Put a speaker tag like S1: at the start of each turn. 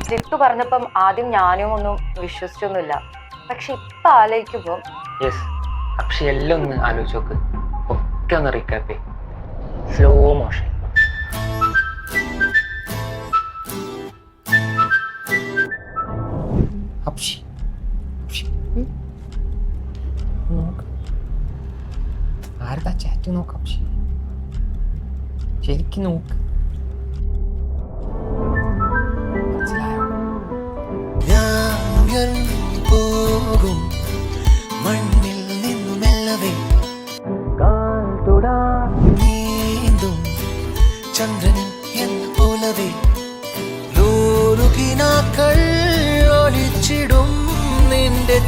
S1: ജിത്തു പറഞ്ഞപ്പം ആദ്യം ഞാനും ഒന്നും വിശ്വസിച്ചൊന്നുമില്ല. പക്ഷെ ഇപ്പൊ ആലോചിക്കുമ്പോ
S2: പക്ഷെ എല്ലാം ഒന്ന് ആലോചിച്ച് നോക്ക്. ഒക്കെ ഒന്ന് റീക്യാപ്പ് സ്ലോ മോഷൻ. ആരുടെ ചാറ്റ് നോക്കാം. ശരിക്കും നോക്ക്.
S3: പോകും മണ്ണിൽ നിന്നു മെല്ലവേ നീന്തും ചന്ദ്രനിൽ എന്ന് പോലവേ ലോലുകിനാക്കൾ ഒലിച്ചിടും നിന്റെ